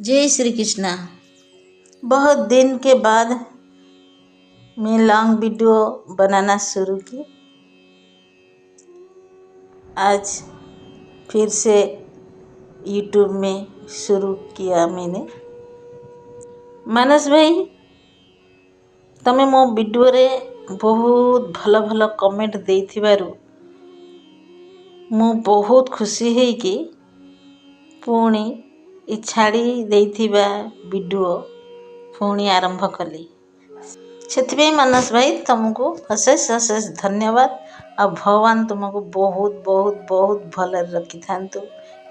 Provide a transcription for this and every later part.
जय श्री कृष्णा। बहुत दिन के बाद मैं लॉन्ग वीडियो बनाना शुरू की। आज फिर से यूट्यूब में शुरू किया मैंने। ମାନସ ଭାଇ, ତମେ ମୋ ଭିଡ଼ିଓରେ ବହୁତ ଭଲ ଭଲ କମେଣ୍ଟ ଦେଇଥିବାରୁ ମୁଁ ବହୁତ ଖୁସି ହେଇକି ପୁଣି ଏ ଛାଡ଼ି ଦେଇଥିବା ଭିଡ଼ିଓ ପୁଣି ଆରମ୍ଭ କଲି। ସେଥିପାଇଁ ମାନସ ଭାଇ ତୁମକୁ ଅଶେଷ ଅଶେଷ ଧନ୍ୟବାଦ। ଆଉ ଭଗବାନ ତୁମକୁ ବହୁତ ବହୁତ ବହୁତ ଭଲରେ ରଖିଥାନ୍ତୁ,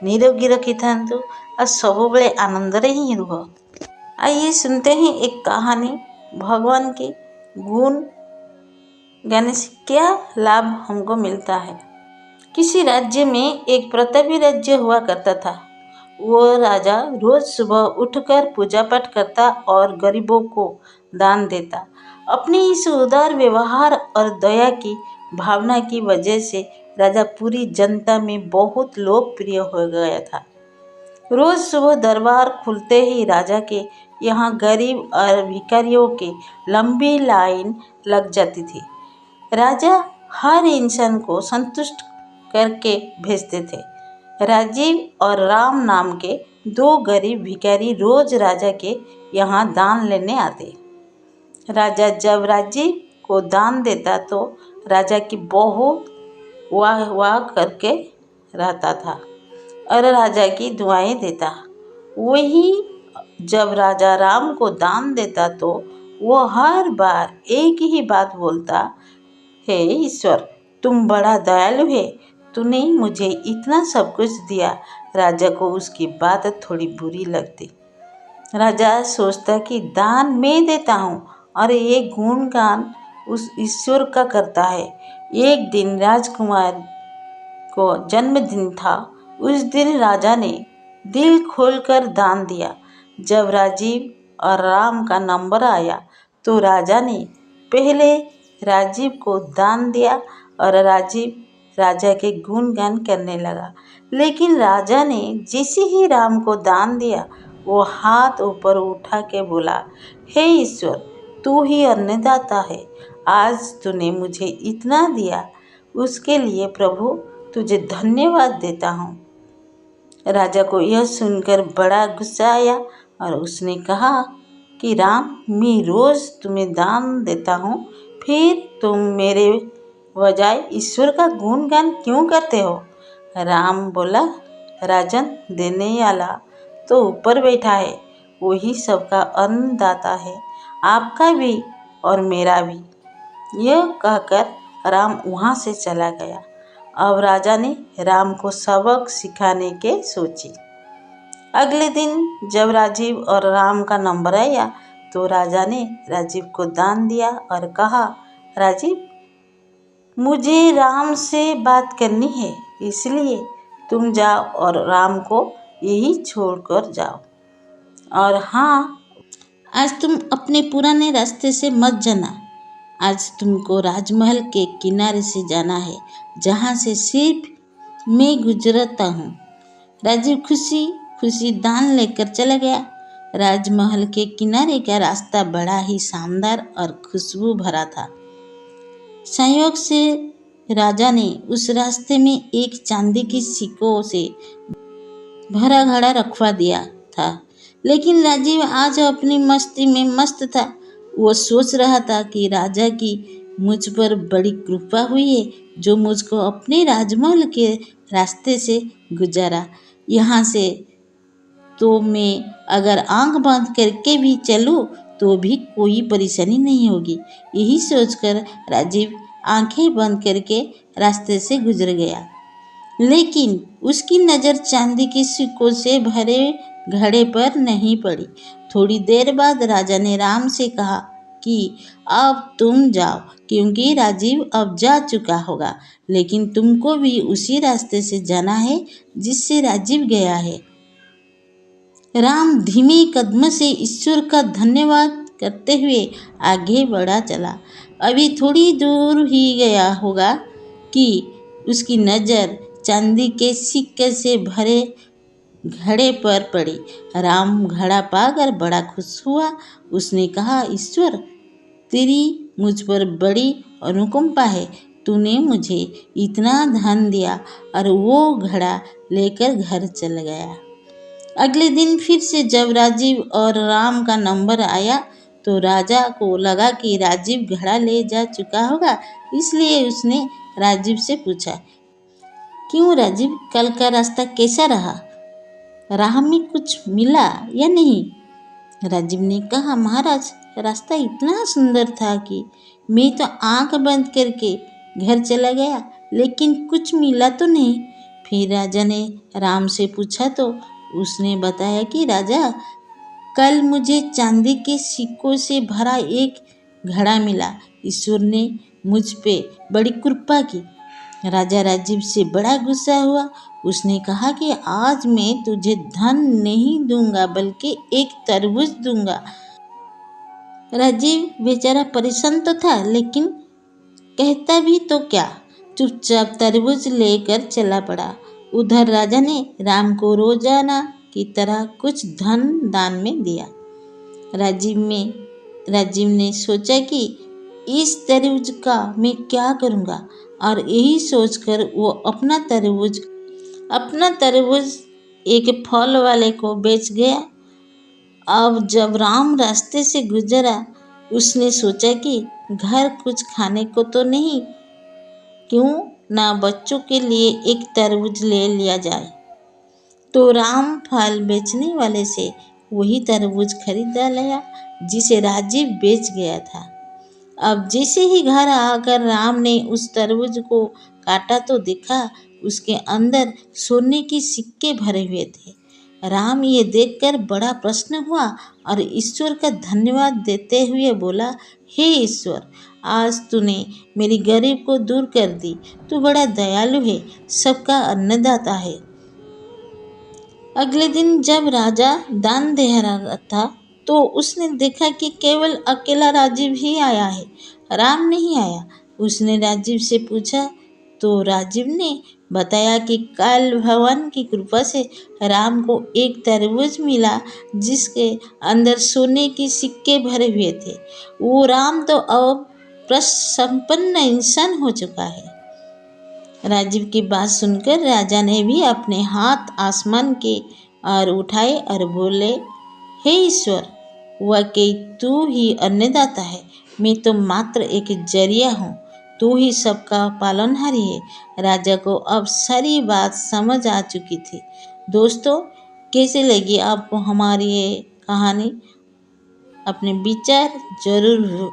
निरोगी रखिथान्तु और सबुबले आनंदरे ही रुह। आइए सुनते हैं एक कहानी। भगवान की गुण गाने से क्या लाभ हमको मिलता है। किसी राज्य में एक प्रतापी राज्य हुआ करता था। वो राजा रोज सुबह उठकर पूजा पाठ करता और गरीबों को दान देता। अपने इस उदार व्यवहार और दया की भावना की वजह से राजा पूरी जनता में बहुत लोकप्रिय हो गया था। रोज सुबह दरबार खुलते ही राजा के यहाँ गरीब और भिखारियों की लंबी लाइन लग जाती थी। राजा हर इंसान को संतुष्ट करके भेजते थे। राजीव और राम नाम के दो गरीब भिखारी रोज राजा के यहाँ दान लेने आते। राजा जब राजीव को दान देता तो राजा की बहुत वाह वाह करके रहता था और राजा की दुआएं देता। वही जब राजा राम को दान देता तो वो हर बार एक ही बात बोलता, हे ईश्वर, तुम बड़ा दयालु है, तूने मुझे इतना सब कुछ दिया। राजा को उसकी बात थोड़ी बुरी लगती। राजा सोचता कि दान मैं देता हूँ और ये गुणगान उस ईश्वर का करता है। एक दिन राजकुमार को जन्मदिन था। उस दिन राजा ने दिल खोलकर दान दिया। जब राजीव और राम का नंबर आया तो राजा ने पहले राजीव को दान दिया और राजीव राजा के गुणगान करने लगा। लेकिन राजा ने जैसे ही राम को दान दिया वो हाथ ऊपर उठा के बोला, हे ईश्वर, तू ही अन्नदाता है। आज तूने मुझे इतना दिया, उसके लिए प्रभु तुझे धन्यवाद देता हूँ। राजा को यह सुनकर बड़ा गुस्सा आया और उसने कहा कि राम, मैं रोज तुम्हें दान देता हूँ, फिर तुम मेरे बजाय ईश्वर का गुणगान क्यों करते हो। राम बोला, राजन, देने वाला तो ऊपर बैठा है, वही सबका अन्नदाता है, आपका भी और मेरा भी। यह कहकर राम वहाँ से चला गया। अब राजा ने राम को सबक सिखाने के सोची। अगले दिन जब राजीव और राम का नंबर आया तो राजा ने राजीव को दान दिया और कहा, राजीव, मुझे राम से बात करनी है, इसलिए तुम जाओ और राम को यही छोड़कर जाओ। और हाँ, आज तुम अपने पुराने रास्ते से मत जाना। आज तुमको राजमहल के किनारे से जाना है, जहाँ से सिर्फ मैं गुजरता हूँ। राजीव खुशी खुशी दान लेकर चला गया। राजमहल के किनारे का रास्ता बड़ा ही शानदार और खुशबू भरा था। संयोग से राजा ने उस रास्ते में एक चांदी की सिक्कों से भरा घड़ा रखवा दिया था। लेकिन राजीव आज अपनी मस्ती में मस्त था। वो सोच रहा था कि राजा की मुझ पर बड़ी कृपा हुई है, जो मुझको अपने राजमहल के रास्ते से गुजारा। यहाँ से तो मैं अगर आंख बंद करके भी चलूँ तो भी कोई परेशानी नहीं होगी। यही सोचकर राजीव आंखें बंद करके रास्ते से गुजर गया। लेकिन उसकी नज़र चांदी के सिक्कों से भरे घड़े पर नहीं पड़ी। थोड़ी देर बाद राजा ने राम से कहा कि अब तुम जाओ, क्योंकि राजीव अब जा चुका होगा, लेकिन तुमको भी उसी रास्ते से जाना है जिससे राजीव गया है। राम धीमे कदम से ईश्वर का धन्यवाद करते हुए आगे बढ़ा चला। अभी थोड़ी दूर ही गया होगा कि उसकी नज़र चांदी के सिक्के से भरे घड़े पर पड़ी। राम घड़ा पाकर बड़ा खुश हुआ। उसने कहा, ईश्वर, तेरी मुझ पर बड़ी अनुकंपा है। तूने मुझे इतना धन दिया। और वो घड़ा लेकर घर चल गया। अगले दिन फिर से जब राजीव और राम का नंबर आया तो राजा को लगा कि राजीव घड़ा ले जा चुका होगा, इसलिए उसने राजीव से पूछा, क्यों राजीव, कल का रास्ता कैसा रहा? राह में कुछ मिला या नहीं? राजीव ने कहा, महाराज, रास्ता इतना सुंदर था कि मैं तो आंख बंद करके घर चला गया, लेकिन कुछ मिला तो नहीं। फिर राजा ने राम से पूछा तो उसने बताया कि राजा, कल मुझे चांदी के सिक्कों से भरा एक घड़ा मिला। ईश्वर ने मुझ पे बड़ी कृपा की। राजा राजीव से बड़ा गुस्सा हुआ। उसने कहा कि आज मैं तुझे धन नहीं दूंगा, बल्कि एक तरबूज दूंगा। राजीव बेचारा परेशान तो था, लेकिन कहता भी तो क्या, चुपचाप तरबूज लेकर चला पड़ा। उधर राजा ने राम को रोजाना की तरह कुछ धन दान में दिया। राजीव ने सोचा कि इस तरबूज का मैं क्या करूँगा, और यही सोचकर वो अपना तरबूज एक फल वाले को बेच गया। अब जब राम रास्ते से गुजरा, उसने सोचा कि घर कुछ खाने को तो नहीं, क्यों ना बच्चों के लिए एक तरबूज ले लिया जाए। तो राम फल बेचने वाले से वही तरबूज खरीदा लाया जिसे राजीव बेच गया था। अब जैसे ही घर आकर राम ने उस तरबूज को काटा तो देखा उसके अंदर सोने के सिक्के भरे हुए थे। राम ये देखकर बड़ा प्रसन्न हुआ और ईश्वर का धन्यवाद देते हुए बोला, हे ईश्वर, आज तूने मेरी गरीब को दूर कर दी। तू बड़ा दयालु है, सबका अन्नदाता है। अगले दिन जब राजा दान दे रहा था तो उसने देखा कि केवल अकेला राजीव ही आया है, राम नहीं आया। उसने राजीव से पूछा तो राजीव ने बताया कि कल भगवान की कृपा से राम को एक तरबूज मिला जिसके अंदर सोने के सिक्के भरे हुए थे। वो राम तो अब संपन्न इंसान हो चुका है। राजीव की बात सुनकर राजा ने भी अपने हाथ आसमान के और उठाए और बोले, हे ईश्वर, वाकई तू ही अन्नदाता है, मैं तो मात्र एक जरिया हूँ, तू ही सबका पालनहारी है। राजा को अब सारी बात समझ आ चुकी थी। दोस्तों, कैसे लगी आपको हमारी ये कहानी? अपने विचार जरूर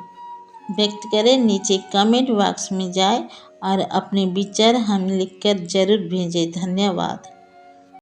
व्यक्त करें। नीचे कमेंट बॉक्स में जाए और अपने विचार हम लिखकर जरूर भेजें। धन्यवाद।